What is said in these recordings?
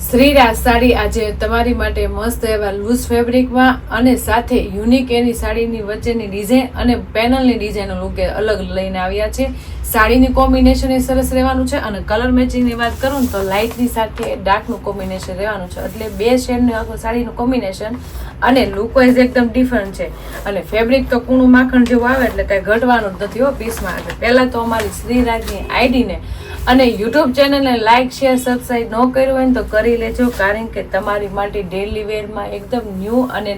શ્રીરાજ સાડી આજે તમારી માટે મસ્ત એવા લૂઝ ફેબ્રિકમાં અને સાથે યુનિક એની સાડીની વચ્ચેની ડિઝાઇન અને પેનલની ડિઝાઇનનો લુક અલગ લઈને આવ્યા છે. સાડીની કોમ્બિનેશન એ સરસ રહેવાનું છે અને કલર મેચિંગની વાત કરું ને તો લાઇટની સાથે ડાર્કનું કોમ્બિનેશન રહેવાનું છે. એટલે બે શેડનું આખું સાડીનું કોમ્બિનેશન અને લુક વાઇઝ એકદમ ડિફરન્ટ છે. અને ફેબ્રિક તો કૂણું માખણ જેવું આવે એટલે કાંઈ ઘટવાનું જ નથી હો પીસમાં. એટલે પહેલાં તો અમારી શ્રીરાજની આઈડીને અને યુટ્યુબ ચેનલને લાઇક શેર સબસ્ક્રાઈબ ન કર્યું હોય ને તો કરી લેજો, કારણ કે તમારી માટે ડેલી વેરમાં એકદમ ન્યૂ અને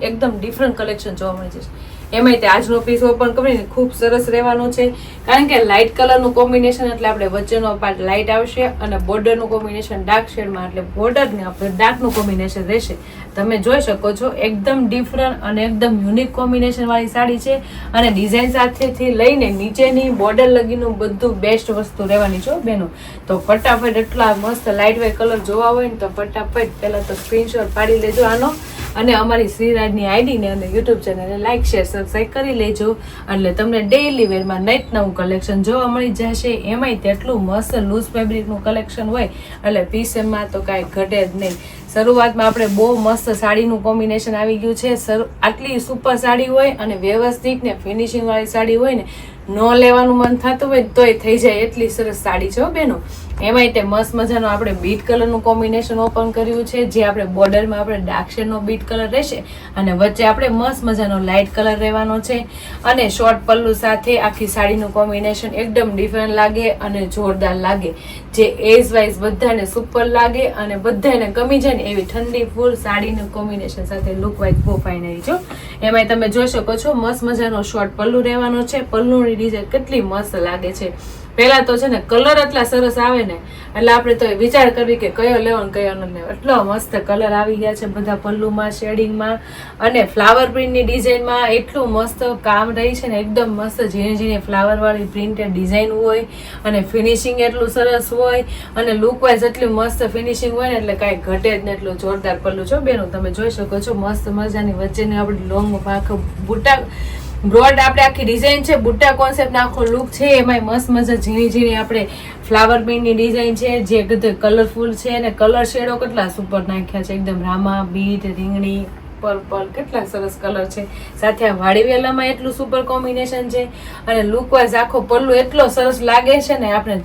એકદમ ડિફરન્ટ કલેક્શન જોવા મળી જશે. એમાંય તે આજનો પીસ ઓપન કરીને ખૂબ સરસ રહેવાનો છે, કારણ કે લાઇટ કલરનું કોમ્બિનેશન એટલે આપણે વચ્ચેનો પાર્ટ લાઇટ આવશે અને બોર્ડરનું કોમ્બિનેશન ડાર્ક શેડમાં એટલે બોર્ડરને આપણે ડાર્કનું કોમ્બિનેશન રહેશે. તમે જોઈ શકો છો એકદમ ડિફરન્ટ અને એકદમ યુનિક કોમ્બિનેશન વાળી સાડી છે. અને ડિઝાઇન સાથેથી લઈને નીચેની બોર્ડર લગીનું બધું બેસ્ટ વસ્તુ રહેવાની છે બેનો. તો ફટાફટ એટલા મસ્ત લાઇટ વેટ કલર જોવા હોય ને તો ફટાફટ પહેલાં તો સ્ક્રીનશોટ પાડી લેજો આનો અને અમારી શ્રીરાજની આઈડીને અને યુટ્યુબ ચેનલને લાઇક શેર સબસ્ક્રાઈબ કરી લેજો. એટલે તમને ડેઈલી વેરમાં નેટ નવું કલેક્શન જોવા મળી જશે. એમાંય તેટલું મસ્ત લૂઝ ફેબ્રિકનું કલેક્શન હોય એટલે પીસ એમાં તો કાંઈ ઘટે જ નહીં. શરૂઆતમાં આપણે બહુ મસ્ત સાડીનું કોમ્બિનેશન આવી ગયું છે. આટલી સુપર સાડી હોય અને વ્યવસ્થિત ને ફિનિશિંગ વાળી સાડી હોય ને ન લેવાનું મન થતું હોય તોય થઈ જાય એટલી સરસ સાડી છે બેનો. એમાંય તે મસ્ત મજાનું આપણે બીટ કલરનું કોમ્બિનેશન ઓપન કર્યું છે, જે આપણે બોર્ડરમાં આપણે ડાર્ક શેડનો બીટ કલર રહેશે અને વચ્ચે આપણે મસ્ત મજાનો લાઇટ કલર રહેવાનો છે. અને શોર્ટ પલ્લુ સાથે આખી સાડીનું કોમ્બિનેશન એકદમ ડિફરન્ટ લાગે અને જોરદાર લાગે, જે એજ વાઇઝ બધાને સુપર લાગે અને બધાને ગમી જાય ને એવી ઠંડી ફૂલ સાડીનું કોમ્બિનેશન સાથે લુક વાઇઝ બહુ ફાઇનલી છો. એમાંય તમે જોઈ શકો છો મસ્ત મજાનો શોર્ટ પલ્લુ રહેવાનો છે. પલ્લુની ડિઝાઇન કેટલી મસ્ત લાગે છે. પહેલા તો છે ને કલર એટલા સરસ આવે ને એટલે આપણે તો વિચાર કરવી કે કયો લેવો ને કયો ન લેવો. એટલો મસ્ત કલર આવી ગયા છે બધા પલ્લુમાં, શેડિંગમાં અને ફ્લાવર પ્રિન્ટની ડિઝાઇનમાં એટલું મસ્ત કામ રહી છે ને. એકદમ મસ્ત ઝીણી ઝીણી ફ્લાવરવાળી પ્રિન્ટેડ ડિઝાઇન હોય અને ફિનિશિંગ એટલું સરસ હોય અને લુક વાઇઝ એટલું મસ્ત ફિનિશિંગ હોય ને એટલે કાંઈ ઘટે જ ને એટલું જોરદાર પલ્લું છો બેનું. તમે જોઈ શકો છો મસ્ત મજાની વચ્ચેની આપણે લોંગ આખું બુટા બ્રોડ આપણે આખી ડિઝાઇન છે, બુટ્ટા કોન્સેપ્ટ આખો લુક છે. એમાંય મસ્ત મજા ઝીણી ઝીણી આપણે ફ્લાવર પ્રિન્ટની ડિઝાઇન છે, જે બધું કલરફુલ છે અને કલર શેડો કેટલા સુપર નાખ્યા છે. એકદમ રામા, બીટ, રીંગણી, પર્પલ, કેટલા સરસ કલર છે. સાથે આ વાડી વેલામાં એટલું સુપર કોમ્બિનેશન છે અને લુક વાઇઝ આખો પલ્લુ એટલો સરસ લાગે છે ને આપણે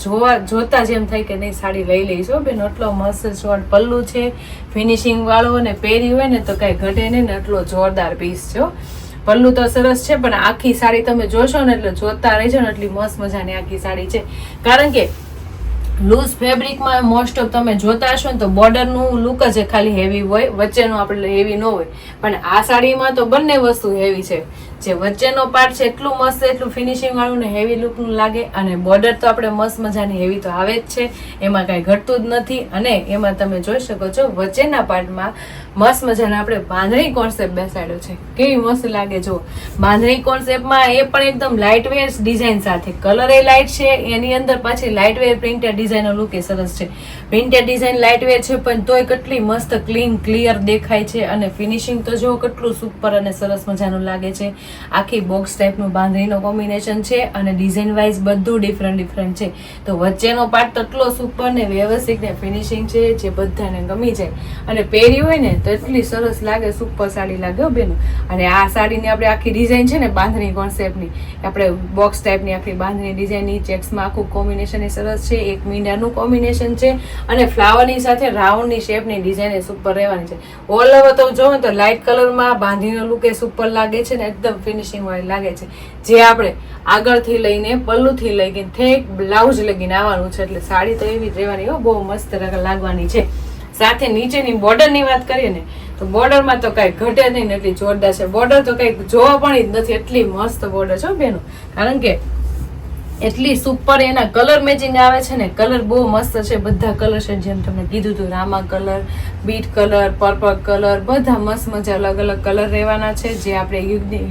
જોતા જ એમ થાય કે નહીં સાડી લઈ લઈશું બેન. એટલો મસ્ત શોર્ટ પલ્લુ છે, ફિનિશિંગ વાળો અને પહેરી હોય ને તો કાંઈ ઘટે નહીં ને એટલો જોરદાર પીસ છે. પલ્લુ તો સરસ છે પણ આખી સાડી તમે જોશો ને એટલે જોતા રહેજો ને એટલી મસ્ત મજાની આખી સાડી છે. કારણ કે લૂઝ ફેબ્રિકમાં મોસ્ટ ઓફ તમે જોતા હશો ને તો બોર્ડરનું લુક જ ખાલી હેવી હોય, વચ્ચેનું આપણે હેવી ન હોય. પણ આ સાડીમાં તો બંને વસ્તુ હેવી છે. જે વચ્ચેનો પાર્ટ છે એટલું મસ્ત એટલું ફિનિશિંગ વાળું ને હેવી લુકનું લાગે અને બોર્ડર તો આપણે મસ્ત મજાની હેવી તો આવે જ છે, એમાં કાંઈ ઘટતું જ નથી. અને એમાં તમે જોઈ શકો છો વચ્ચેના પાર્ટમાં મસ્ત મજાના આપણે બાંધણી કોન્સેપ્ટ બેસાડ્યો છે. કેવી મસ્ત લાગે જો બાંધણી કોન્સેપ્ટમાં, એ પણ એકદમ લાઇટ વેર ડિઝાઇન સાથે. કલર એ લાઇટ છે, એની અંદર પાછી લાઇટ વેર પ્રિન્ટેડ ડિઝાઇનનો લુક એ સરસ છે. પ્રિન્ટેડ ડિઝાઇન લાઇટ વેર છે પણ તોય કેટલી મસ્ત ક્લીન ક્લિયર દેખાય છે અને ફિનિશિંગ તો જો કેટલું સુપર અને સરસ મજાનું લાગે છે. આખી બોક્સ ટાઈપનું બાંધણીનો કોમ્બિનેશન છે અને ડિઝાઇન વાઇઝ બધું ડિફરન્ટ છે. તો વચ્ચેનો પાર્ટ તો એટલો સુપર ને વ્યવસ્થિત ને ફિનિશિંગ છે જે બધાને ગમી જાય અને પહેરી હોય ને તો એટલી સરસ લાગે, સુપર સાડી લાગે બેનો. અને આ સાડીની આપણે આખી ડિઝાઇન છે ને બાંધણી કોન્સેપ્ટની, આપણે બોક્સ ટાઈપની આખી બાંધણી ડિઝાઇનની ચેક્સમાં આખું કોમ્બિનેશન એ સરસ છે. એક મીંડાનું કોમ્બિનેશન છે અને ફ્લાવરની સાથે રાઉન્ડની શેપની ડિઝાઇન એ સુપર રહેવાની છે. ઓલ ઓવર તો જોવો તો લાઇટ કલરમાં બાંધણીનો લુક એ સુપર લાગે છે ને એકદમ ફિનિશિંગ વાળી લાગે છે. જે આપણે આગળથી લઈને પલ્લુથી લઈને ઠેક બ્લાઉઝ લગીને આવવાનું છે. એટલે સાડી તો એવી જ રહેવાની હો, બહુ મસ્ત લાગવાની છે. સાથે નીચેની બોર્ડરની વાત કરીએ ને તો બોર્ડરમાં તો કાંઈ ઘટે નહીં એટલી જોરદાર છે. બોર્ડર તો કંઈક જોવા પણ જ નથી, એટલી મસ્ત બોર્ડર છે બેનો. કારણ કે એટલી સુપર એના કલર મેચિંગ આવે છે ને, કલર બહુ મસ્ત છે. બધા કલર છે જેમ તમને કીધું હતું, Rama colour, bit colour, purple colour, બધા મસ્ત મજા અલગ અલગ કલર રહેવાના છે, જે આપણે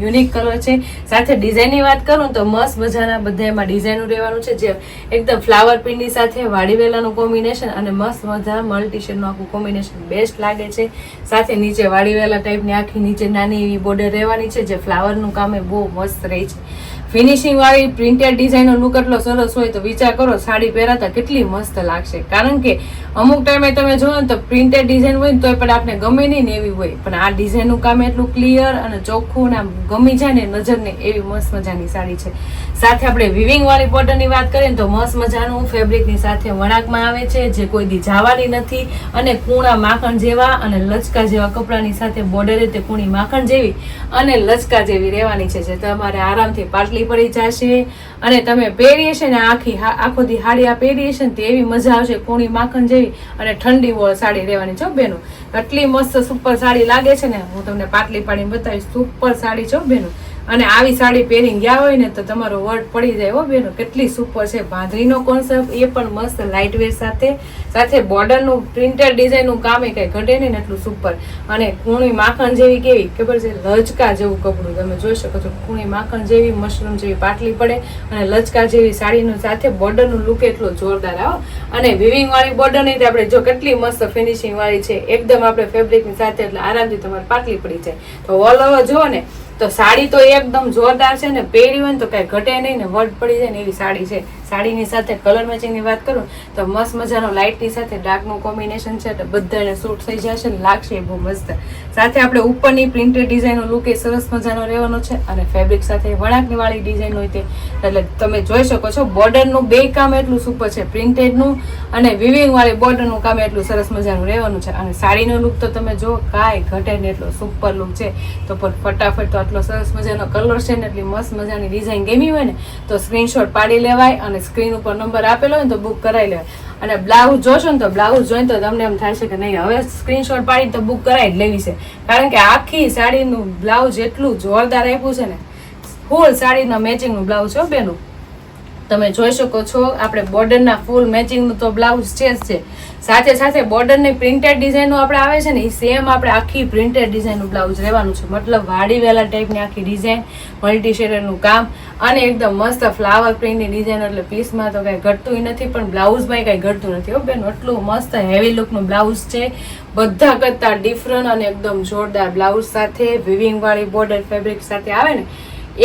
યુનિક કલર છે. સાથે ડિઝાઇનની વાત કરું તો મસ્ત મજાના બધા એમાં ડિઝાઇનનું રહેવાનું છે, જે એકદમ ફ્લાવર પ્રિન્ટની સાથે વાડીવેલાનું કોમ્બિનેશન અને મસ્ત મજા મલ્ટી શેડનું આખું કોમ્બિનેશન બેસ્ટ લાગે છે. સાથે નીચે વાડીવેલા ટાઈપની આખી નીચે નાની એવી બોર્ડર રહેવાની છે, જે ફ્લાવરનું કામ એ બહુ મસ્ત રહે છે. ફિનિશિંગ વાળી પ્રિન્ટેડ ડિઝાઇનનો લુક એટલો સરસ હોય તો વિચાર કરો સાડી પહેરાતા કેટલી મસ્ત લાગશે. કારણ કે અમુક ટાઈમે તમે જુઓ ને તો પ્રિન્ટેડ ડિઝાઇન હોય ને તો પણ આપણે ગમે નહીં ને એવી હોય, પણ આ ડિઝાઇનનું કામ એટલું ક્લિયર અને ચોખ્ખું ને આમ ગમી જાય ને નજરને એવી મસ્ત મજાની સાડી છે. સાથે આપણે વિવિંગ વાળી બોર્ડરની વાત કરીએ ને તો મસ્ત મજાનું ફેબ્રિકની સાથે વણાકમાં આવે છે, જે કોઈ દી જવાની નથી અને કૂણા માખણ જેવા અને લચકા જેવા કપડાની સાથે બોર્ડર રીતે કૂણી માખણ જેવી અને લચકા જેવી રહેવાની છે, જે તમારે આરામથી પાટલી પડી જશે અને તમે પહેરીએ છે ને આખો દી હાડી આ પહેરીએ છે ને તો એવી મજા આવશે કૂણી માખણ જેવી અને ઠંડી વોળ સાડી રહેવાની છો બેનો. એટલી મસ્ત સુપર સાડી લાગે છે ને, હું તમને પાટલી પાડીને બતાવીશ. સુપર સાડી છો બેનો, અને આવી સાડી પહેરીને ગયા હોય ને તો તમારો વર્ડ પડી જાય હો બેનો. કેટલી સુપર છે. બાંધણીનો કોન્સેપ્ટ એ પણ મસ્ત લાઇટ વેટ સાથે બોર્ડરનું પ્રિન્ટેડ ડિઝાઇનનું કામ એ કઈ ઘટે નહીં ને એટલું સુપર. અને કૂણી માખણ જેવી કેવી ખબર છે, લચકા જેવું કપડું તમે જોઈ શકો છો. કૂણી માખણ જેવી મશરૂમ જેવી પાટલી પડે અને લચકા જેવી સાડીનું સાથે બોર્ડરનું લુક એટલો જોરદાર આવો. અને વિવિંગ વાળી બોર્ડર નહીં તો આપણે જો કેટલી મસ્ત ફિનિશિંગ વાળી છે, એકદમ આપણે ફેબ્રિકની સાથે એટલે આરામથી તમારે પાટલી પડી જાય. તો ઓલ ઓવર જુઓ ને તો સાડી તો એકદમ જોરદાર છે ને, પહેરી હોય ને તો કઈ ઘટે નહીં ને વર્ડ પડી જાય ને એવી સાડી છે. સાડીની સાથે કલર મેચિંગની વાત કરું તો મસ્ત મજાનો લાઇટની સાથે ડાર્કનું કોમ્બિનેશન છે એટલે બધાને સૂટ થઈ જશે ને લાગશે બહુ મસ્ત. સાથે આપણે ઉપરની પ્રિન્ટેડ ડિઝાઇનનો લુક એ સરસ મજાનો રહેવાનો છે અને ફેબ્રિક સાથે વણાકની વાળી ડિઝાઇન હોય તે એટલે તમે જોઈ શકો છો. બોર્ડરનું બે કામ એટલું સુપર છે, પ્રિન્ટેડનું અને વિવિંગ વાળી બોર્ડરનું કામ એટલું સરસ મજાનું રહેવાનું છે. અને સાડીનો લુક તો તમે જો કાંઈ ઘટે ને એટલો સુપર લુક છે. તો પણ ફટાફટ તો આટલો સરસ મજાનો કલર છે ને એટલી મસ્ત મજાની ડિઝાઇન ગમી હોય ને તો સ્ક્રીનશોટ પાડી લેવાય અને સ્ક્રીન ઉપર નંબર આપેલો હોય ને તો બુક કરાવી લેવાય. અને બ્લાઉઝ જોશો ને તો બ્લાઉઝ જોઈને તો તમને એમ થાય છે કે નહીં હવે સ્ક્રીનશોટ પાડી તો બુક કરાવી જ લેવી છે. કારણ કે આખી સાડીનું બ્લાઉઝ એટલું જોરદાર આપ્યું છે ને, ફૂલ સાડીના મેચિંગનું બ્લાઉઝ છે બેનું. તમે જોઈ શકો છો આપણે બોર્ડરના ફૂલ મેચિંગનું તો બ્લાઉઝ છે જ છે. સાથે સાથે બોર્ડરની પ્રિન્ટેડ ડિઝાઇનનું આપણે આવે છે ને એ સેમ આપણે આખી પ્રિન્ટેડ ડિઝાઇનનું બ્લાઉઝ રહેવાનું છે. મતલબ વાડીવેલા ટાઈપની આખી ડિઝાઇન, મલ્ટી શેડરનું કામ અને એકદમ મસ્ત ફ્લાવર પ્રિન્ટની ડિઝાઇન. એટલે પીસમાં તો કાંઈ ઘટતું નથી પણ બ્લાઉઝમાં કાંઈ ઘટતું નથી હો બેન. એટલું મસ્ત હેવી લુકનું બ્લાઉઝ છે, બધા કરતાં ડિફરન્ટ અને એકદમ જોરદાર બ્લાઉઝ સાથે વિવિંગ વાળી બોર્ડર ફેબ્રિક સાથે આવે ને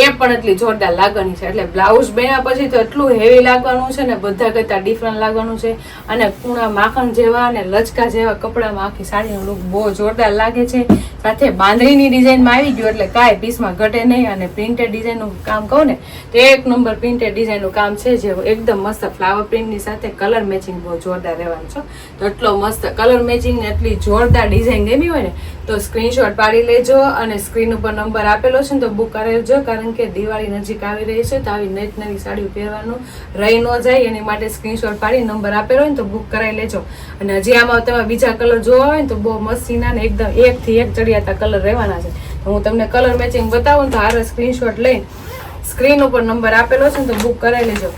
એ પણ એટલી જોરદાર લાગવાની છે. એટલે બ્લાઉઝ બન્યા પછી તો એટલું હેવી લાગવાનું છે ને, બધા કરતાં ડિફરન્ટ લાગવાનું છે. અને કૂણા માખણ જેવા અને લચકા જેવા કપડામાં આખી સાડીનો લુક બહુ જોરદાર લાગે છે. સાથે બાંધણીની ડિઝાઇનમાં આવી ગયું એટલે કાંઈ પીસમાં ઘટે નહીં. અને પ્રિન્ટેડ ડિઝાઇનનું કામ કહું ને તો એક નંબર પ્રિન્ટેડ ડિઝાઇનનું કામ છે, જે એકદમ મસ્ત ફ્લાવર પ્રિન્ટની સાથે કલર મેચિંગ બહુ જોરદાર રહેવાનું છે. તો એટલો મસ્ત કલર મેચિંગ ને એટલી જોરદાર ડિઝાઇન ગમી હોય ને તો સ્ક્રીનશોટ પાડી લેજો અને સ્ક્રીન ઉપર નંબર આપેલો છે ને તો બુક કરી લેજો. કારણ કે દિવાળી નજીક આવી રહી છે તો આવી નવી સાડીઓ પહેરવાનું રહી ન જાય એની માટે સ્ક્રીનશોટ પાડી નંબર આપેલો હોય ને તો બુક કરાવી લેજો. અને હજી આમાં તમે બીજા કલર જોવા હોય ને તો બહુ મસ્તીના ને એકદમ એકથી એક ચડિયાતા કલર રહેવાના છે. તો હું તમને કલર મેચિંગ બતાવું ને તો હારે સ્ક્રીનશોટ લઈને સ્ક્રીન ઉપર નંબર આપેલો છે ને તો બુક કરાવી લેજો.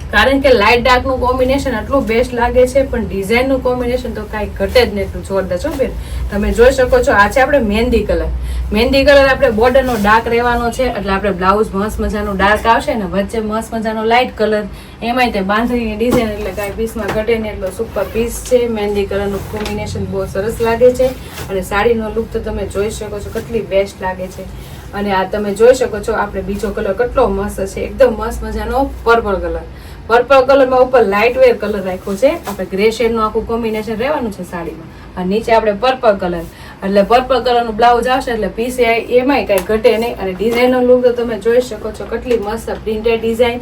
કારણ કે લાઇટ ડાર્કનું કોમ્બિનેશન એટલું બેસ્ટ લાગે છે પણ ડિઝાઇનનું કોમ્બિનેશન તો કાંઈ ઘટે જ નહીં એટલું જોરદાર છો બેન. તમે જોઈ શકો છો આ છે આપણે મહેંદી કલર. મહેંદી કલર આપણે બોર્ડરનો ડાર્ક રહેવાનો છે એટલે આપણે બ્લાઉઝ મસ્ત મજાનું ડાર્ક આવશે ને વચ્ચે મસ્ત મજાનો લાઇટ કલર, એમાંય તે બાંધણીની ડિઝાઇન એટલે કાંઈ પીસમાં ઘટે નહીં એટલો સુપર પીસ છે. મહેંદી કલરનું કોમ્બિનેશન બહુ સરસ લાગે છે અને સાડીનો લુક તો તમે જોઈ શકો છો કેટલી બેસ્ટ લાગે છે. અને આ તમે જોઈ શકો છો આપણે બીજો કલર કેટલો મસ્ત છે, એકદમ મસ્ત મજાનો પર્પલ કલર. પર્પલ કલરમાં ઉપર લાઇટ વેર કલર રાખ્યો છે. આપણે ગ્રે શેડનું આખું કોમ્બિનેશન રહેવાનું છે સાડીમાં. અને નીચે આપણે પર્પલ કલર એટલે પર્પલ કલરનું બ્લાઉઝ આવશે એટલે પીસ એમાંય કાંઈ ઘટે નહીં. અને ડિઝાઇનનો લુક તો તમે જોઈ શકો છો કેટલી મસ્ત પ્રિન્ટેડ ડિઝાઇન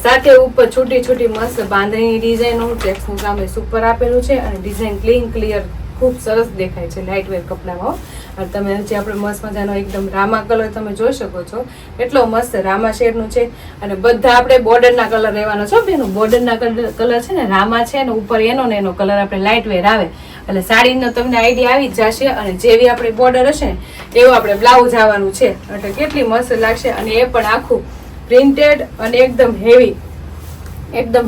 સાથે ઉપર છૂટી છૂટી મસ્ત બાંધણીની ડિઝાઇનનું ટેક્સનું કામ સુપર આપેલું છે. અને ડિઝાઇન ક્લીન ક્લિયર ખૂબ સરસ દેખાય છે લાઇટ વેર કપડામાં. અને તમે જે આપણે મસ્ત મજાનો એકદમ રામા કલર તમે જોઈ શકો છો એટલો મસ્ત રામા શેડનું છે. અને બધા આપણે બોર્ડરના કલર રહેવાનો છો બેનું. બોર્ડરના કલર છે ને રામા છે ને ઉપર એનો ને એનો કલર આપણે લાઇટ વેર આવે એટલે સાડીનો તમને આઈડિયા આવી જ જશે. અને જેવી આપણી બોર્ડર હશે એવું આપણે બ્લાઉઝ આવવાનું છે એટલે કેટલી મસ્ત લાગશે. અને એ પણ આખું પ્રિન્ટેડ અને એકદમ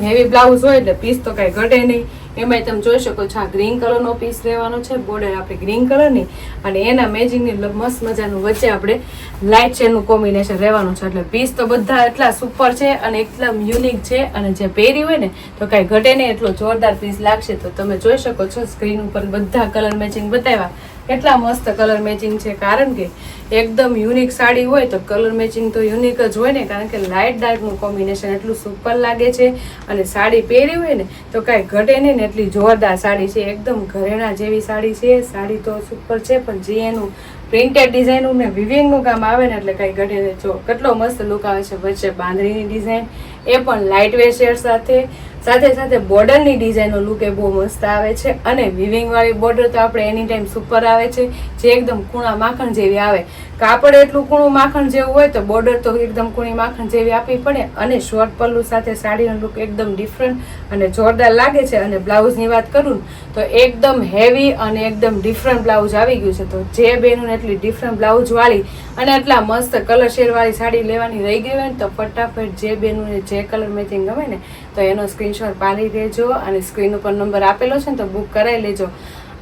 હેવી બ્લાઉઝ હોય એટલે પીસ તો કાંઈ ઘટે નહીં. એમાંય તમે જોઈ શકો છો આ ગ્રીન કલરનો પીસ રહેવાનો છે, બોર્ડર આપણે ગ્રીન કલરની અને એના મેચિંગની મસ્ત મજાનું વચ્ચે આપણે લાઇટ શેડનું કોમ્બિનેશન રહેવાનું છે. એટલે પીસ તો બધા એટલા સુપર છે અને એકદમ યુનિક છે. અને જે પહેરી હોય ને તો કાંઈ ઘટે નહીં એટલો જોરદાર પીસ લાગશે. તો તમે જોઈ શકો છો સ્ક્રીન ઉપર બધા કલર મેચિંગ બતાવ્યા કેટલા મસ્ત કલર મેચિંગ છે, કારણ કે એકદમ યુનિક સાડી હોય તો કલર મેચિંગ તો યુનિક જ હોય ને, કારણ કે લાઇટ ડાર્કનું કોમ્બિનેશન એટલું સુપર લાગે છે. અને સાડી પહેરી હોય ને તો કાંઈ ઘટે નહીં ને, એટલી જોરદાર સાડી છે. એકદમ ઘરેણા જેવી સાડી છે. સાડી તો સુપર છે, પણ જે એનું પ્રિન્ટેડ ડિઝાઇનનું ને વિવિંગનું કામ આવે ને એટલે કાંઈ ઘટે નહીં. જો કેટલો મસ્ત લુક આવે છે. વચ્ચે બાંધણીની ડિઝાઇન, એ પણ લાઇટ વેટ શેડ સાથે બોર્ડરની ડિઝાઇનનો લુક એ બહુ મસ્ત આવે છે. અને વિવિંગવાળી બોર્ડર તો આપણે એની ટાઈમ સુપર આવે છે, જે એકદમ કૂણા માખણ જેવી આવે. કાપડ એટલું કૂણું માખણ જેવું હોય તો બોર્ડર તો એકદમ કૂણી માખણ જેવી આપવી પડે. અને શોર્ટ પલ્લુ સાથે સાડીનો લુક એકદમ ડિફરન્ટ અને જોરદાર લાગે છે. અને બ્લાઉઝની વાત કરું તો એકદમ હેવી અને એકદમ ડિફરન્ટ બ્લાઉઝ આવી ગયું છે. તો જે બેનોને એટલી ડિફરન્ટ બ્લાઉઝવાળી અને એટલા મસ્ત કલર શેડવાળી સાડી લેવાની રહી ગઈ હોય ને, તો ફટાફટ જે બેનોને જે કલર મેચિંગ ગમે ને તો એનો સ્ક્રીનશોટ પાડી દેજો. અને સ્ક્રીન ઉપર નંબર આપેલો છે ને તો બુક કરાવી લેજો.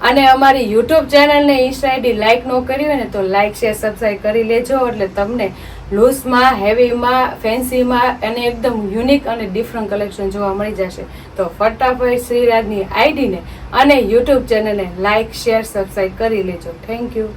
અને અમારી યુટ્યુબ ચેનલને ઇન્સ્ટા આઈડી લાઇક ન કરી હોય ને તો લાઇક શેર સબસ્ક્રાઈબ કરી લેજો. એટલે તમને લૂઝમાં, હેવીમાં, ફેન્સીમાં અને એકદમ યુનિક અને ડિફરન્ટ કલેક્શન જોવા મળી જશે. તો ફટાફટ શ્રીરાજની આઈડીને અને યુટ્યુબ ચેનલને લાઇક શેર સબસ્ક્રાઈબ કરી લેજો. Thank you.